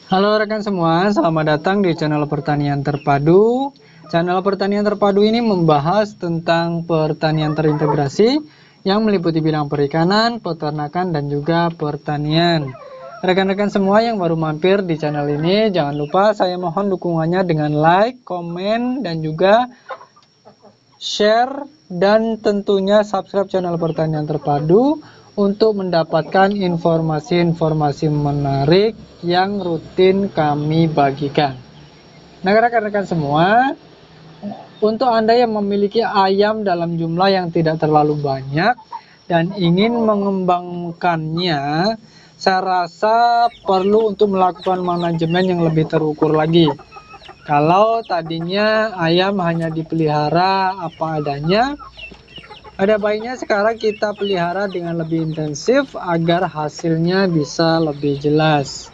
Halo rekan semua, selamat datang di channel Pertanian Terpadu. Channel Pertanian Terpadu ini membahas tentang pertanian terintegrasi yang meliputi bidang perikanan, peternakan, dan juga pertanian. Rekan-rekan semua yang baru mampir di channel ini, jangan lupa saya mohon dukungannya dengan like, komen, dan juga share, dan tentunya subscribe channel Pertanian Terpadu untuk mendapatkan informasi-informasi menarik yang rutin kami bagikan. Nah, rekan-rekan semua, untuk Anda yang memiliki ayam dalam jumlah yang tidak terlalu banyak dan ingin mengembangkannya, saya rasa perlu untuk melakukan manajemen yang lebih terukur lagi. Kalau tadinya ayam hanya dipelihara apa adanya, ada baiknya sekarang kita pelihara dengan lebih intensif agar hasilnya bisa lebih jelas.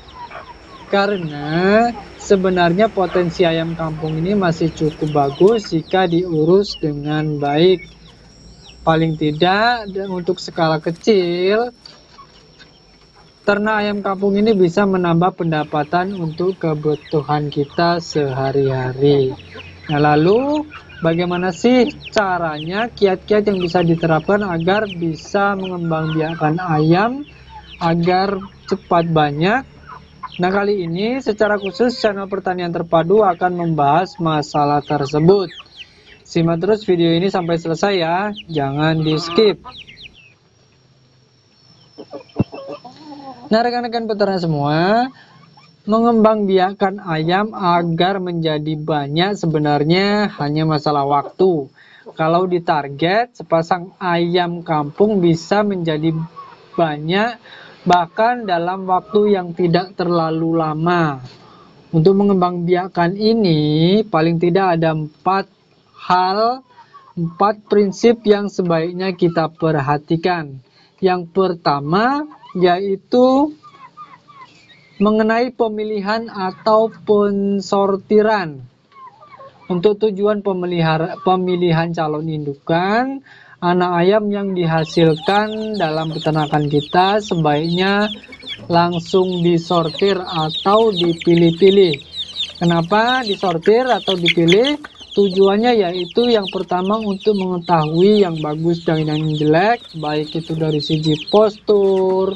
Karena sebenarnya potensi ayam kampung ini masih cukup bagus jika diurus dengan baik. Paling tidak untuk skala kecil, ternak ayam kampung ini bisa menambah pendapatan untuk kebutuhan kita sehari-hari. Nah, lalu bagaimana sih caranya, kiat-kiat yang bisa diterapkan agar bisa mengembangbiakkan ayam agar cepat banyak? Nah, kali ini secara khusus channel Pertanian Terpadu akan membahas masalah tersebut. Simak terus video ini sampai selesai ya, jangan di skip. Nah, rekan-rekan peternak semua, mengembangbiakkan ayam agar menjadi banyak sebenarnya hanya masalah waktu. Kalau ditarget, sepasang ayam kampung bisa menjadi banyak bahkan dalam waktu yang tidak terlalu lama. Untuk mengembangbiakkan ini, paling tidak ada 4 prinsip yang sebaiknya kita perhatikan. Yang pertama yaitu mengenai pemilihan atau pensortiran. Untuk tujuan pemilihan calon indukan, anak ayam yang dihasilkan dalam peternakan kita sebaiknya langsung disortir atau dipilih-pilih. Kenapa disortir atau dipilih? Tujuannya yaitu yang pertama untuk mengetahui yang bagus dan yang jelek, baik itu dari segi postur,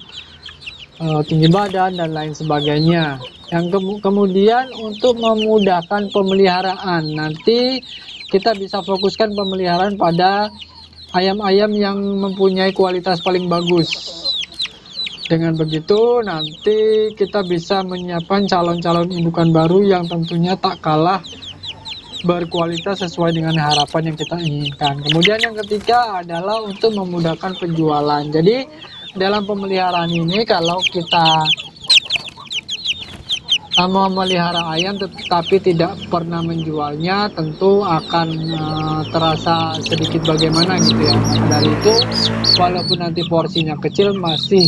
tinggi badan, dan lain sebagainya. Yang kemudian untuk memudahkan pemeliharaan, nanti kita bisa fokuskan pemeliharaan pada ayam-ayam yang mempunyai kualitas paling bagus. Dengan begitu nanti kita bisa menyiapkan calon-calon indukan baru yang tentunya tak kalah berkualitas sesuai dengan harapan yang kita inginkan. Kemudian yang ketiga adalah untuk memudahkan penjualan. Jadi dalam pemeliharaan ini, kalau kita memelihara ayam tetapi tidak pernah menjualnya, tentu akan terasa sedikit bagaimana gitu ya. Dari itu, walaupun nanti porsinya kecil, masih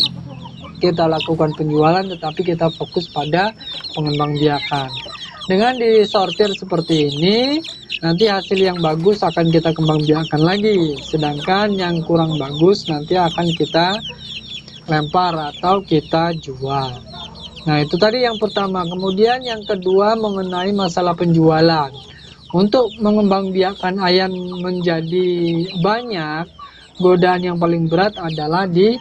kita lakukan penjualan, tetapi kita fokus pada pengembangbiakan. Dengan disortir seperti ini, nanti hasil yang bagus akan kita kembangbiakkan lagi, sedangkan yang kurang bagus nanti akan kita lempar atau kita jual. Nah, itu tadi yang pertama. Kemudian yang kedua mengenai masalah penjualan. Untuk mengembangbiakkan ayam menjadi banyak, godaan yang paling berat adalah di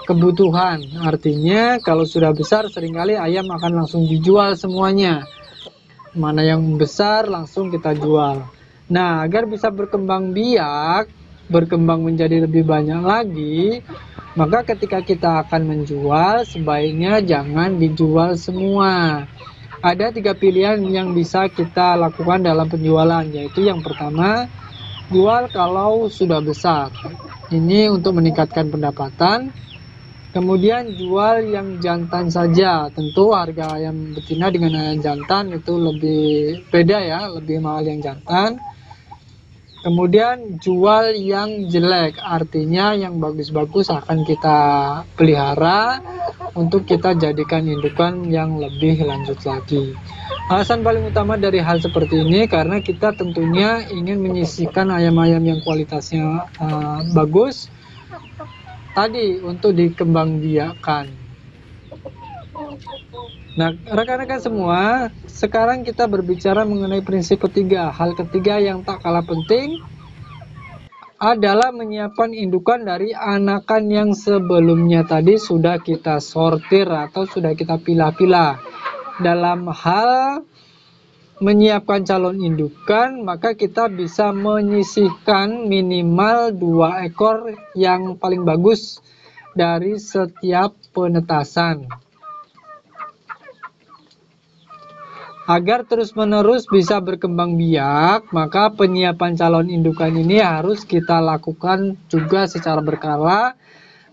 kebutuhan. Artinya kalau sudah besar seringkali ayam akan langsung dijual semuanya. Mana yang besar langsung kita jual. Nah, agar bisa berkembang biak, berkembang menjadi lebih banyak lagi, maka ketika kita akan menjual, sebaiknya jangan dijual semua. Ada 3 pilihan yang bisa kita lakukan dalam penjualan, yaitu yang pertama, jual kalau sudah besar. Ini untuk meningkatkan pendapatan. Kemudian jual yang jantan saja. Tentu harga ayam betina dengan ayam jantan itu lebih beda ya, lebih mahal yang jantan. Kemudian jual yang jelek, artinya yang bagus-bagus akan kita pelihara untuk kita jadikan indukan yang lebih lanjut lagi. Alasan paling utama dari hal seperti ini karena kita tentunya ingin menyisihkan ayam-ayam yang kualitasnya bagus tadi untuk dikembangbiakkan. Nah, rekan-rekan semua, sekarang kita berbicara mengenai prinsip ketiga. Hal ketiga yang tak kalah penting adalah menyiapkan indukan dari anakan yang sebelumnya tadi sudah kita sortir atau sudah kita pilah-pilah. Dalam hal menyiapkan calon indukan, maka kita bisa menyisihkan minimal 2 ekor yang paling bagus dari setiap penetasan. Agar terus-menerus bisa berkembang biak, maka penyiapan calon indukan ini harus kita lakukan juga secara berkala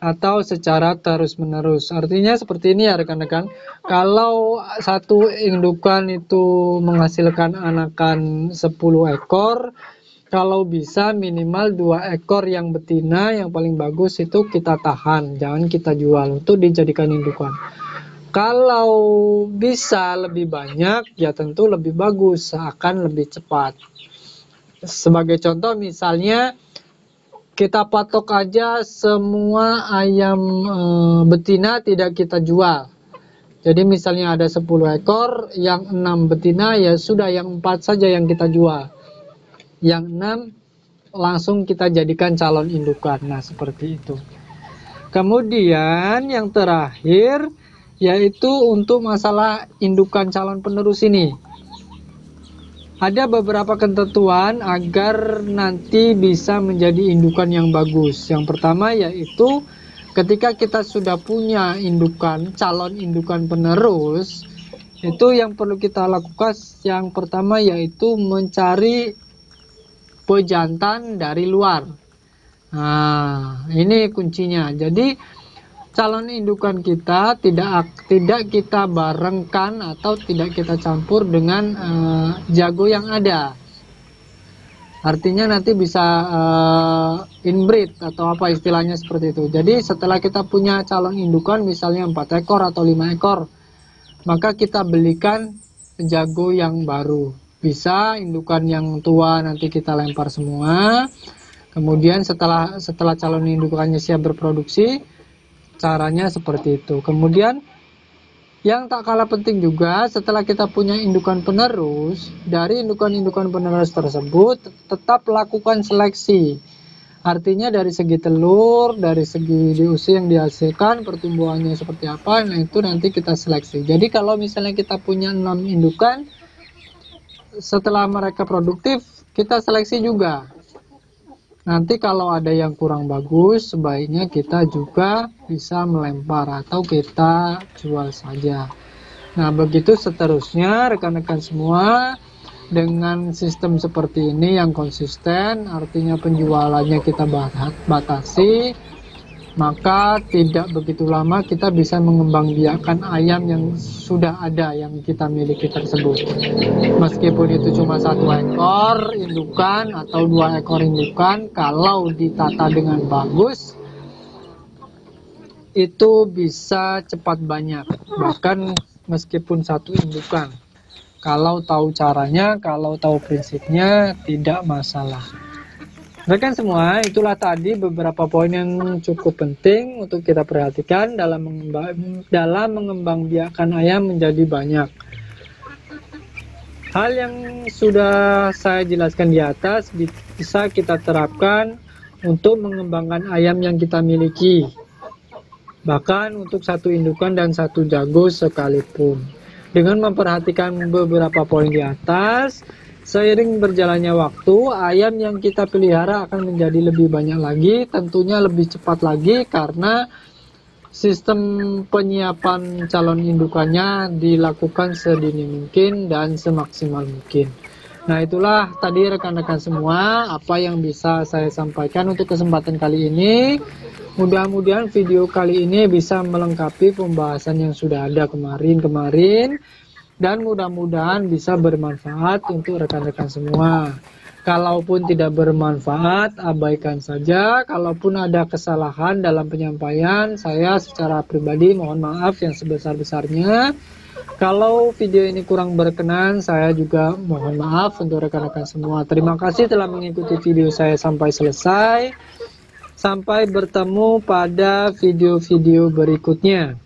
atau secara terus-menerus. Artinya seperti ini ya rekan-rekan. Kalau satu indukan itu menghasilkan anakan 10 ekor, kalau bisa minimal 2 ekor yang betina yang paling bagus itu kita tahan, jangan kita jual untuk dijadikan indukan. Kalau bisa lebih banyak, ya tentu lebih bagus, akan lebih cepat. Sebagai contoh misalnya, kita patok aja semua ayam betina tidak kita jual. Jadi misalnya ada 10 ekor, yang 6 betina, ya sudah yang 4 saja yang kita jual. Yang 6 langsung kita jadikan calon indukan. Nah, seperti itu. Kemudian yang terakhir, yaitu untuk masalah indukan calon penerus ini. Ada beberapa ketentuan agar nanti bisa menjadi indukan yang bagus. Yang pertama yaitu ketika kita sudah punya indukan, calon indukan penerus, itu yang perlu kita lakukan yang pertama yaitu mencari pejantan dari luar. Nah, ini kuncinya. Jadi calon indukan kita tidak kita barengkan atau tidak kita campur dengan jago yang ada. Artinya nanti bisa inbreed atau apa istilahnya seperti itu. Jadi setelah kita punya calon indukan misalnya 4 ekor atau 5 ekor, maka kita belikan jago yang baru. Bisa indukan yang tua nanti kita lempar semua. Kemudian setelah calon indukannya siap berproduksi, caranya seperti itu. Kemudian yang tak kalah penting juga, setelah kita punya indukan penerus, dari indukan-indukan penerus tersebut tetap lakukan seleksi. Artinya dari segi telur, dari segi usia yang dihasilkan, pertumbuhannya seperti apa, nah itu nanti kita seleksi. Jadi kalau misalnya kita punya 6 indukan, setelah mereka produktif, kita seleksi juga. Nanti kalau ada yang kurang bagus, sebaiknya kita juga bisa melempar atau kita jual saja. Nah, begitu seterusnya rekan-rekan semua, dengan sistem seperti ini yang konsisten, artinya penjualannya kita batasi, maka tidak begitu lama kita bisa mengembangbiakkan ayam yang sudah ada yang kita miliki tersebut. Meskipun itu cuma 1 ekor indukan atau 2 ekor indukan, kalau ditata dengan bagus itu bisa cepat banyak, bahkan meskipun 1 indukan. Kalau tahu caranya, kalau tahu prinsipnya, tidak masalah. Rekan semua, itulah tadi beberapa poin yang cukup penting untuk kita perhatikan dalam mengembangbiakkan ayam menjadi banyak. Hal yang sudah saya jelaskan di atas bisa kita terapkan untuk mengembangkan ayam yang kita miliki. Bahkan untuk 1 indukan dan 1 jago sekalipun. Dengan memperhatikan beberapa poin di atas, seiring berjalannya waktu, ayam yang kita pelihara akan menjadi lebih banyak lagi, tentunya lebih cepat lagi karena sistem penyiapan calon indukannya dilakukan sedini mungkin dan semaksimal mungkin. Nah, itulah tadi rekan-rekan semua apa yang bisa saya sampaikan untuk kesempatan kali ini. Mudah-mudahan video kali ini bisa melengkapi pembahasan yang sudah ada kemarin dan mudah-mudahan bisa bermanfaat untuk rekan-rekan semua. Kalaupun tidak bermanfaat, abaikan saja. Kalaupun ada kesalahan dalam penyampaian, saya secara pribadi mohon maaf yang sebesar-besarnya. Kalau video ini kurang berkenan, saya juga mohon maaf untuk rekan-rekan semua. Terima kasih telah mengikuti video saya sampai selesai. Sampai bertemu pada video-video berikutnya.